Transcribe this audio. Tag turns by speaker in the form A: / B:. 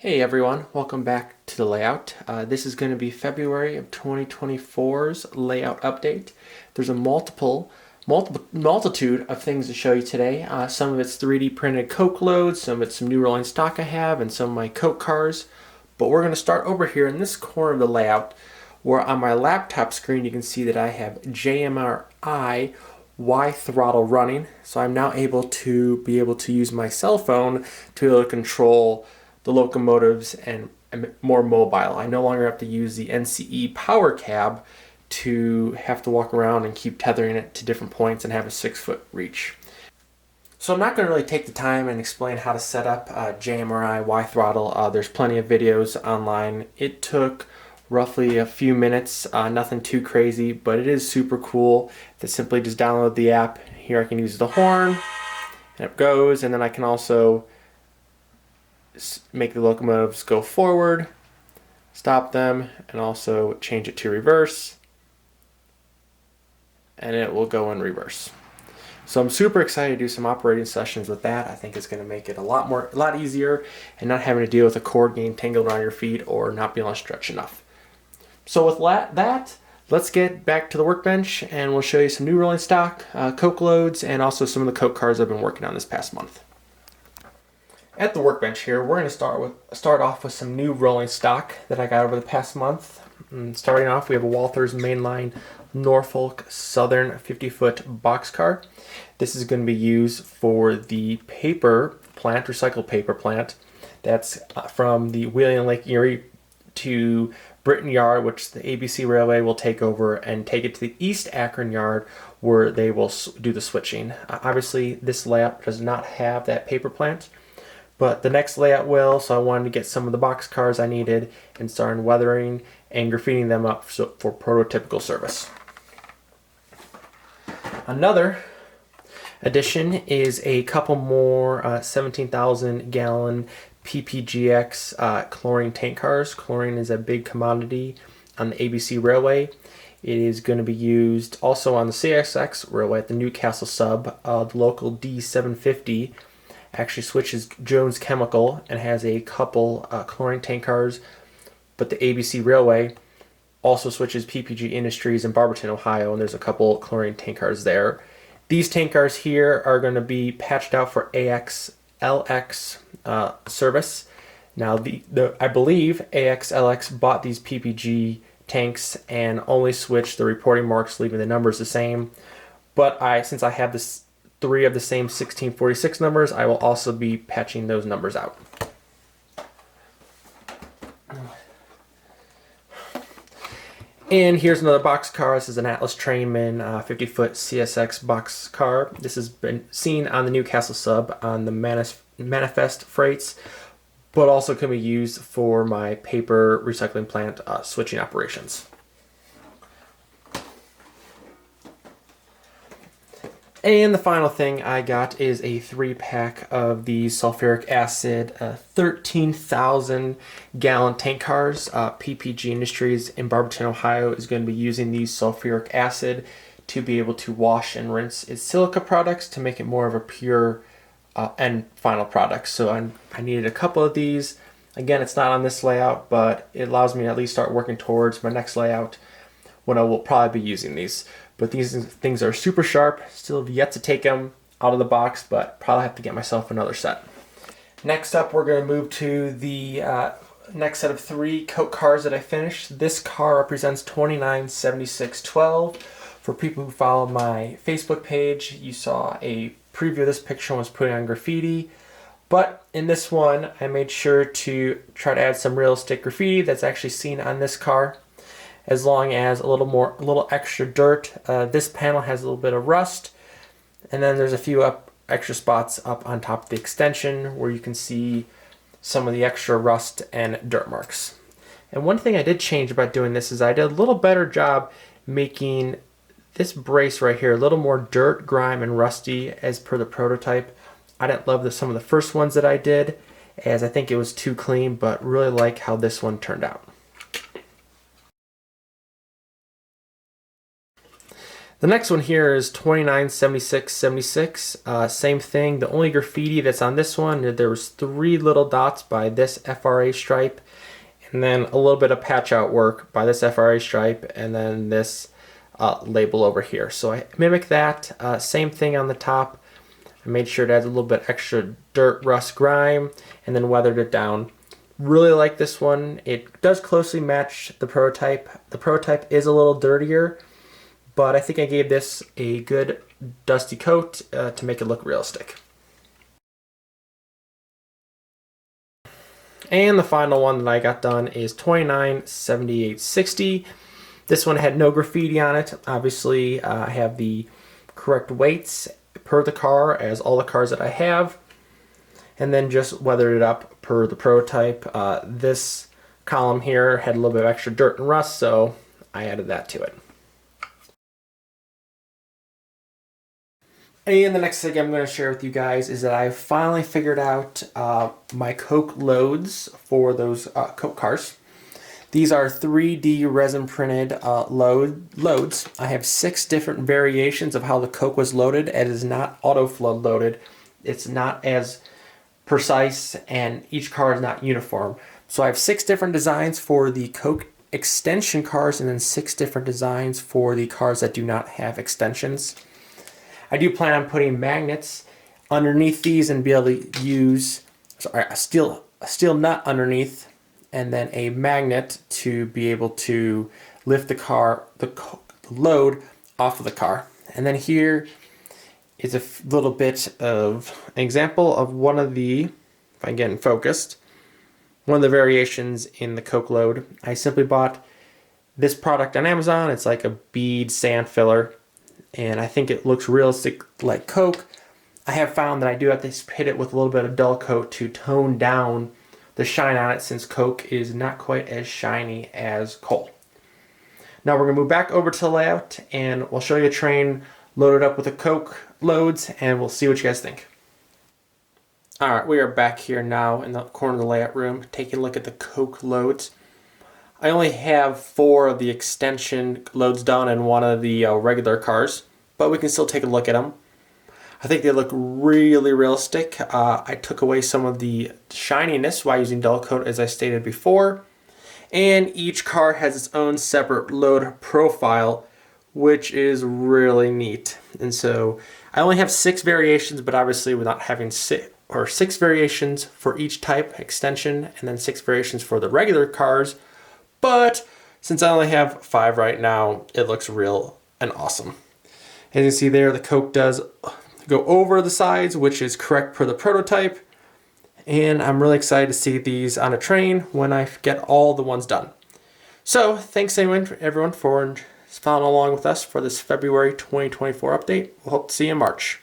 A: Hey everyone, welcome back to the layout. This is going to be February of 2024's layout update. There's a multitude of things to show you today. Some of it's 3D printed Coke loads, some of it's some new rolling stock I have, and some of my Coke cars. But we're going to start over here in this corner of the layout, where on my laptop screen you can see that I have JMRI Y throttle running. So I'm now able to use my cell phone to be able to control the locomotives and more mobile. I no longer have to use the NCE power cab to have to walk around and keep tethering it to different points and have a 6-foot reach. So I'm not going to really take the time and explain how to set up JMRI Y throttle. There's plenty of videos online. It took roughly a few minutes, nothing too crazy, but it is super cool to simply just download the app. Here I can use the horn, and it goes, and then I can also make the locomotives go forward, stop them, and also change it to reverse, and it will go in reverse. So I'm super excited to do some operating sessions with that. I think it's going to make it a lot easier and not having to deal with a cord getting tangled around your feet or not being able to stretch enough. So with that, let's get back to the workbench and we'll show you some new rolling stock, Coke loads, and also some of the Coke cars I've been working on this past month. At the workbench here, we're going to start off with some new rolling stock that I got over the past month. Starting off, we have a Walthers Mainline Norfolk Southern 50-foot boxcar. This is going to be used for the paper plant, recycled paper plant. That's from the Wheeling Lake Erie to Britton Yard, which the ABC Railway will take over and take it to the East Akron Yard, where they will do the switching. Obviously, this layout does not have that paper plant, but the next layout will, so I wanted to get some of the box cars I needed and started weathering and graffitiing them up for prototypical service. Another addition is a couple more 17,000 gallon PPGX chlorine tank cars. Chlorine is a big commodity on the ABC Railway. It is going to be used also on the CSX Railway at the Newcastle sub. The local D750 actually switches Jones Chemical and has a couple chlorine tank cars, but the ABC Railway also switches PPG Industries in Barberton, Ohio, and there's a couple chlorine tank cars there. These tank cars here are going to be patched out for AXLX service. Now, I believe AXLX bought these PPG tanks and only switched the reporting marks, leaving the numbers the same. But since I have this 3 of the same 1646 numbers, I will also be patching those numbers out. And here's another box car. This is an Atlas Trainman 50-foot CSX box car. This has been seen on the Newcastle sub on the Manifest freights, but also can be used for my paper recycling plant switching operations. And the final thing I got is a 3-pack of the sulfuric acid 13,000 gallon tank cars. PPG Industries in Barberton, Ohio is going to be using these sulfuric acid to be able to wash and rinse its silica products to make it more of a pure end final product. So I needed a couple of these. Again, it's not on this layout, but it allows me to at least start working towards my next layout when I will probably be using these. But these things are super sharp. Still have yet to take them out of the box, but probably have to get myself another set. Next up, we're going to move to the next set of 3 Coke cars that I finished. This car represents 297612. For people who follow my Facebook page, you saw a preview of this picture and was putting on graffiti. But in this one, I made sure to try to add some realistic graffiti that's actually seen on this car, as long as a little extra dirt. This panel has a little bit of rust, and then there's a few extra spots up on top of the extension where you can see some of the extra rust and dirt marks. And one thing I did change about doing this is I did a little better job making this brace right here a little more dirt, grime, and rusty as per the prototype. I didn't love some of the first ones that I did, as I think it was too clean, but really like how this one turned out. The next one here is 297676. Same thing. The only graffiti that's on this one, there was 3 little dots by this FRA stripe, and then a little bit of patch out work by this FRA stripe, and then this label over here. So I mimic that. Same thing on the top. I made sure to add a little bit extra dirt, rust, grime, and then weathered it down. Really like this one. It does closely match the prototype. The prototype is a little dirtier, but I think I gave this a good dusty coat to make it look realistic. And the final one that I got done is 297860. This one had no graffiti on it. Obviously, I have the correct weights per the car as all the cars that I have, and then just weathered it up per the prototype. This column here had a little bit of extra dirt and rust, so I added that to it. And the next thing I'm going to share with you guys is that I finally figured out my Coke loads for those Coke cars. These are 3D resin printed loads. I have 6 different variations of how the Coke was loaded. It is not auto flood loaded. It's not as precise, and each car is not uniform. So I have 6 different designs for the Coke extension cars, and then 6 different designs for the cars that do not have extensions. I do plan on putting magnets underneath these and be able to use a steel nut underneath, and then a magnet to be able to lift the load off of the car. And then here is a little bit of an example of one of the, if I can get it focused, one of the variations in the Coke load. I simply bought this product on Amazon. It's like a bead sand filler, and I think it looks realistic like Coke. I have found that I do have to hit it with a little bit of dull coat to tone down the shine on it, since Coke is not quite as shiny as coal. Now we're going to move back over to the layout, and we'll show you a train loaded up with the Coke loads, and we'll see what you guys think. Alright, we are back here now in the corner of the layout room, taking a look at the Coke loads. I only have 4 of the extension loads done and 1 of the regular cars, but we can still take a look at them. I think they look really realistic. I took away some of the shininess while using dull coat, as I stated before. And each car has its own separate load profile, which is really neat. And so I only have 6 variations, but obviously without having 6 variations for each type extension, and then 6 variations for the regular cars. But since I only have 5 right now, it looks real and awesome. As you can see there, the Coke does go over the sides, which is correct per the prototype. And I'm really excited to see these on a train when I get all the ones done. So thanks everyone for following along with us for this February 2024 update. We'll hope to see you in March.